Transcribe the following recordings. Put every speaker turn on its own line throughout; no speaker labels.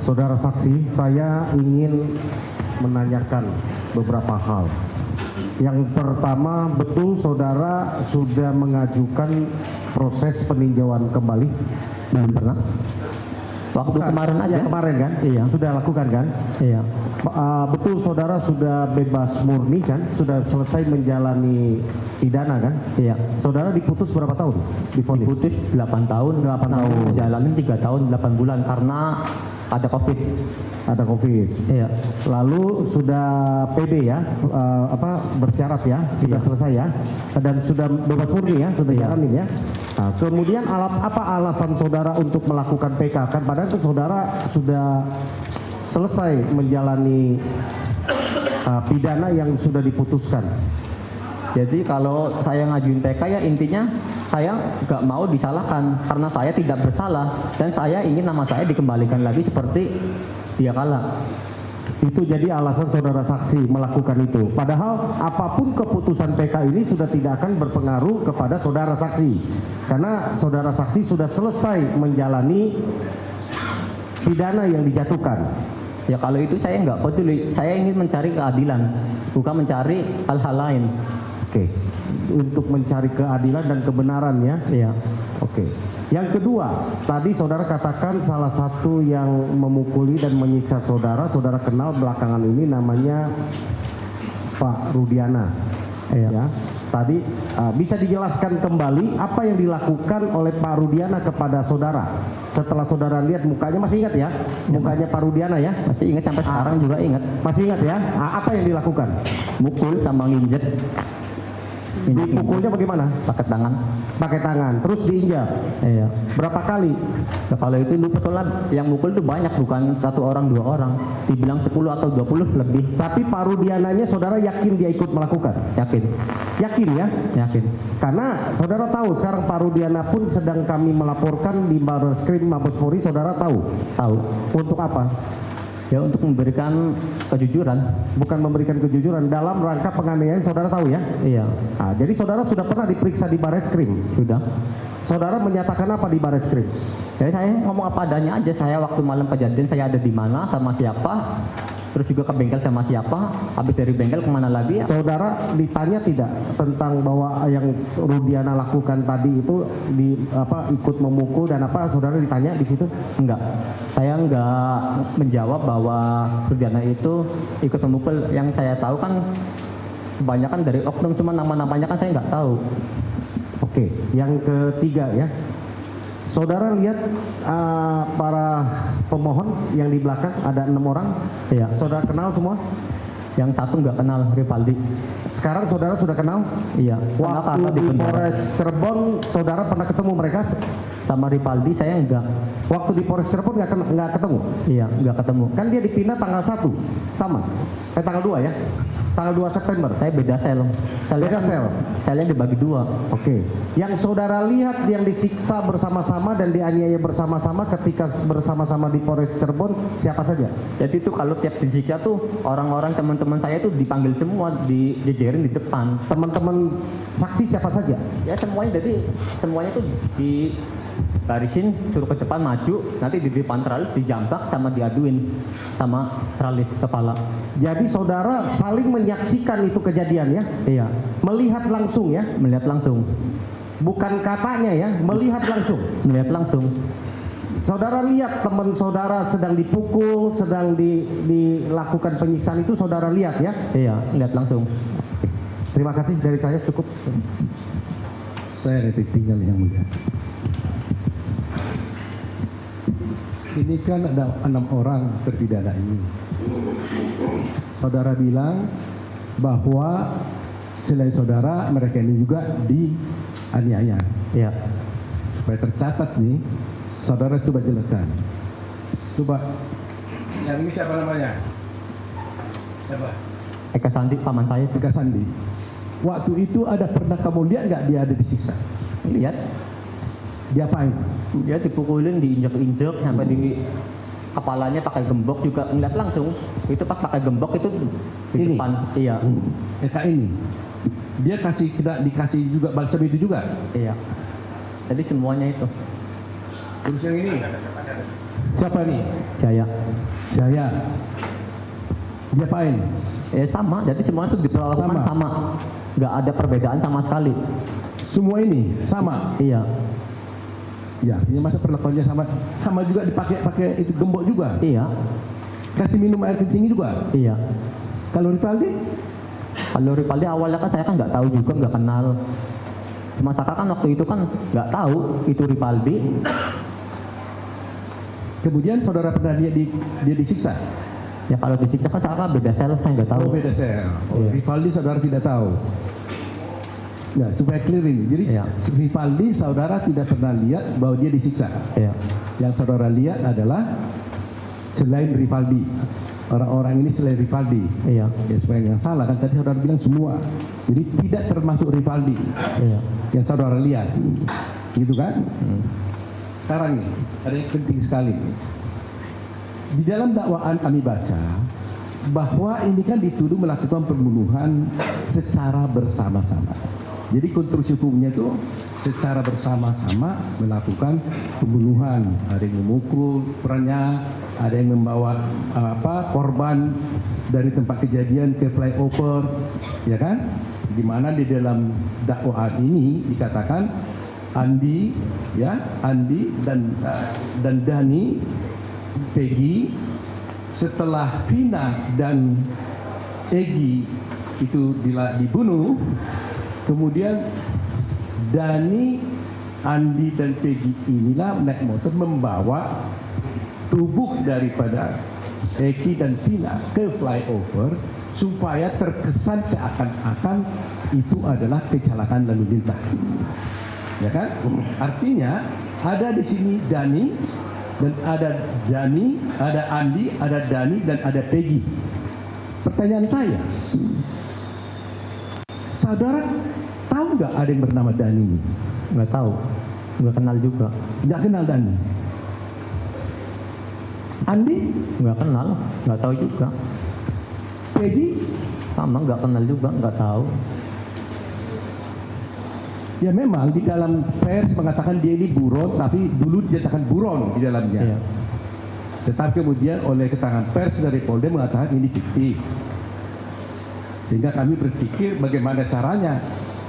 Saudara saksi, saya ingin menanyakan beberapa hal. Yang pertama, betul saudara sudah mengajukan proses peninjauan kembali?
Belum pernah. Waktu
Bukan,
kemarin aja.
Kemarin kan?
Iya.
Sudah lakukan kan?
Iya.
Betul saudara sudah bebas murni kan? Sudah selesai menjalani pidana kan?
Iya.
Saudara diputus berapa tahun? Divonis?
Diputus 8 tahun,
8 tahun.
Jalanin 3 tahun 8 bulan karena ada COVID.
Ada COVID.
Iya.
Lalu sudah PB ya, bersyarat ya, sudah
Iya.
selesai ya, dan sudah bebas murni ya, sudah
Iya.
jalanin ya. Nah, kemudian apa alasan saudara untuk melakukan PK? Kan padahal itu saudara sudah selesai menjalani pidana yang sudah diputuskan.
Jadi kalau saya ngajuin PK ya intinya saya nggak mau disalahkan karena saya tidak bersalah dan saya ingin nama saya dikembalikan lagi seperti dia kala.
Itu jadi alasan saudara saksi melakukan itu. Padahal apapun keputusan PK ini sudah tidak akan berpengaruh kepada saudara saksi. Karena saudara saksi sudah selesai menjalani pidana yang dijatuhkan.
Ya kalau itu saya nggak peduli, saya ingin mencari keadilan, bukan mencari hal-hal lain.
Oke, untuk mencari keadilan dan kebenaran ya.
Iya.
Oke. Yang kedua, tadi saudara katakan salah satu yang memukuli dan menyiksa saudara kenal belakangan ini namanya Pak Rudiana.
Iya.
Ya. Tadi bisa dijelaskan kembali apa yang dilakukan oleh Pak Rudiana kepada saudara setelah saudara lihat mukanya, masih ingat ya? Mukanya Pak Rudiana ya?
Masih ingat sampai sekarang juga ingat.
Masih ingat ya? Apa yang dilakukan?
Mukul sama nginjek.
Dipukulnya bagaimana?
Pakai tangan.
Pakai tangan, terus diinjak.
Iya.
Berapa kali?
Ya, kalau itu lu betul lah, yang mukul itu banyak, bukan 1 orang 2 orang. Dibilang 10 atau 20 lebih.
Tapi Pak Rudiananya saudara yakin dia ikut melakukan?
Yakin.
Yakin ya?
Yakin.
Karena saudara tahu sekarang Pak Rudiana pun sedang kami melaporkan di Barreskrim Mabes Polri, saudara tahu?
Tahu.
Untuk apa?
Ya untuk memberikan kejujuran.
Bukan memberikan kejujuran, dalam rangka penganiayaan saudara tahu ya?
Iya.
Nah, jadi saudara sudah pernah diperiksa di Barreskrim?
Sudah.
Saudara menyatakan apa di Barreskrim?
Jadi saya ngomong apa adanya aja, saya waktu malam kejadian saya ada di mana, sama siapa, terus juga ke bengkel sama siapa, habis dari bengkel kemana lagi ya.
Saudara ditanya tidak tentang bahwa yang Rudiana lakukan tadi itu ikut memukul dan apa, saudara ditanya di situ?
Enggak. Saya enggak menjawab bahwa Rudiana itu ikut memukul. Yang saya tahu kan kebanyakan dari oknum, cuma nama-namanya kan saya enggak tahu.
Oke, yang ketiga ya. Saudara lihat para pemohon yang di belakang ada 6 orang.
Iya.
Saudara kenal semua?
Yang satu enggak kenal, Rivaldi.
Sekarang saudara sudah kenal?
Iya. Kenal
Waktu
karena
di
penjara.
Polres Cirebon, saudara pernah ketemu mereka?
Sama Rivaldi saya enggak.
Waktu di Polres Cirebon nggak ketemu?
Iya, enggak ketemu.
Kan dia dipindah tanggal 1, sama? Tanggal 2 ya? Tanggal 2 September?
Saya beda sel.
Beda sel?
Selnya dibagi 2.
Oke. Yang saudara lihat yang disiksa bersama-sama dan dianiaya bersama-sama ketika bersama-sama di Polres Cirebon siapa saja?
Jadi itu kalau tiap disiksa tuh orang-orang teman-teman saya tuh dipanggil semua, dijejerin di depan.
Teman-teman saksi siapa saja?
Ya semuanya, jadi semuanya tuh di barisin, suruh ke depan maju, nanti di depan teralis dijambak sama diaduin sama teralis kepala.
Jadi saudara saling menyaksikan itu kejadian ya?
Iya.
Melihat langsung ya?
Melihat langsung.
Bukan katanya ya, melihat langsung.
Melihat langsung.
Saudara lihat teman saudara sedang dipukul, sedang dilakukan penyiksaan itu saudara lihat ya?
Iya, lihat langsung.
Terima kasih, dari saya cukup.
Saya Retik tinggal yang mulia. Ini kan ada 6 orang terpidana ini. Saudara bilang bahwa selain saudara, mereka ini juga dianiaya.
Iya.
Supaya tercatat nih, saudara coba jelaskan. Coba. Yang ini siapa namanya? Siapa?
Eka Sandi, paman saya.
Eka Sandi. Waktu itu ada pernah kamu lihat nggak dia ada disiksa?
Lihat.
Diapain?
Dia dipukulin, diinjek-injek sampai di kepalanya pakai gembok juga, ngeliat langsung. Itu pas pakai gembok itu di
Ini?
depan. Iya.
Eka ini. Dia dikasih juga balsam itu juga.
Iya. Jadi semuanya itu.
Terus yang ini? Siapa nih?
Jaya.
Jaya. Diapain?
Sama, jadi semua itu diperlakukan sama. Nggak ada perbedaan sama sekali.
Semua ini sama.
Iya.
Ya, ini masa perlakuannya sama juga pakai itu gembok juga.
Iya.
Kasih minum air kencing juga.
Iya.
Kalau Rivaldi?
Kalau Rivaldi awalnya kan saya kan nggak tahu juga, nggak kenal. Cuma Saka kan waktu itu kan nggak tahu itu Rivaldi.
Kemudian saudara pernah dia disiksa?
Ya kalau disiksa kan Saka beda sel, saya nggak tahu.
Oh, beda sel.
Iya.
Rivaldi saudara tidak tahu. Nah, supaya clear ini. Jadi
Iya.
Rivaldi saudara tidak pernah lihat bahwa dia disiksa.
Iya.
Yang saudara lihat adalah selain Rivaldi. Orang-orang ini selain Rivaldi.
Iya.
Ya, supaya yang salah kan tadi saudara bilang semua. Jadi tidak termasuk Rivaldi.
Iya.
Yang saudara lihat. Gitu kan? Sekarang nih, ada yang penting sekali. Di dalam dakwaan kami baca bahwa ini kan dituduh melakukan pembunuhan secara bersama-sama. Jadi konstruksi hukumnya itu secara bersama-sama melakukan pembunuhan. Ada yang memukul perannya, ada yang membawa korban dari tempat kejadian ke flyover, ya kan? Di mana di dalam dakwaan ini dikatakan Andi dan Dani, Peggy, setelah Vina dan Egy itu dibunuh, kemudian Dani, Andi dan Peggy inilah naik motor membawa tubuh daripada Egy dan Vina ke flyover supaya terkesan seakan-akan itu adalah kecelakaan lalu lintas. Ya kan? Artinya ada di sini Dani dan ada Andi, ada Dani dan ada Peggy. Pertanyaan saya, saudara tahu nggak ada yang bernama Dani?
Nggak tahu, nggak kenal juga.
Nggak kenal Dani. Andi?
Nggak kenal, nggak tahu juga.
Peggy?
Sama, nggak kenal juga, nggak tahu.
Ya memang di dalam pers mengatakan dia ini buron, tapi dulu dinyatakan buron di dalamnya.
Iya.
Tetapi kemudian oleh keterangan pers dari Polda mengatakan ini fiktif. Sehingga kami berpikir bagaimana caranya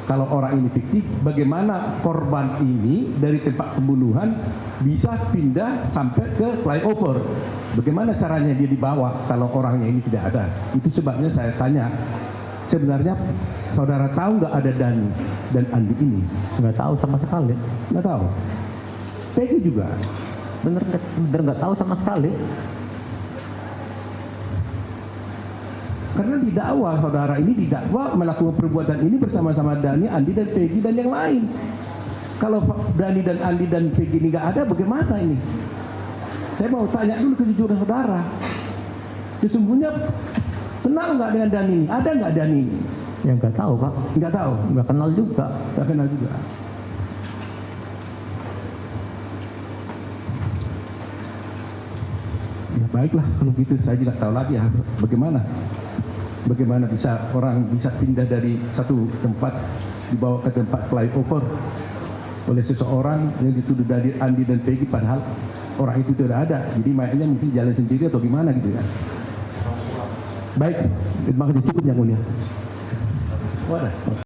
kalau orang ini fiktif, bagaimana korban ini dari tempat pembunuhan bisa pindah sampai ke flyover. Bagaimana caranya dia dibawa kalau orangnya ini tidak ada. Itu sebabnya saya tanya, sebenarnya saudara tahu nggak ada Dani dan Andi ini?
Nggak tahu sama sekali.
Nggak tahu. Peggy juga.
Bener nggak tahu sama sekali.
Karena didakwa saudara ini didakwa melakukan perbuatan ini bersama-sama Dani, Andi dan Peggy dan yang lain. Kalau Dani dan Andi dan Peggy ini nggak ada, bagaimana ini? Saya mau tanya dulu kejujuran saudara. Sesungguhnya kenal nggak dengan Dani ini? Ada nggak Dani ini?
Yang nggak tahu Pak.
Nggak tahu.
Nggak kenal juga.
Nggak kenal juga. Ya baiklah, kalau gitu saya juga tahu lagi ya bagaimana bisa orang bisa pindah dari satu tempat dibawa ke tempat flyover oleh seseorang yang dituduh dari Andi dan Peggy padahal orang itu tidak ada. Jadi mayatnya mungkin jalan sendiri atau gimana gitu ya. Baik, terima kasih, cukup yang mulia. Wadah.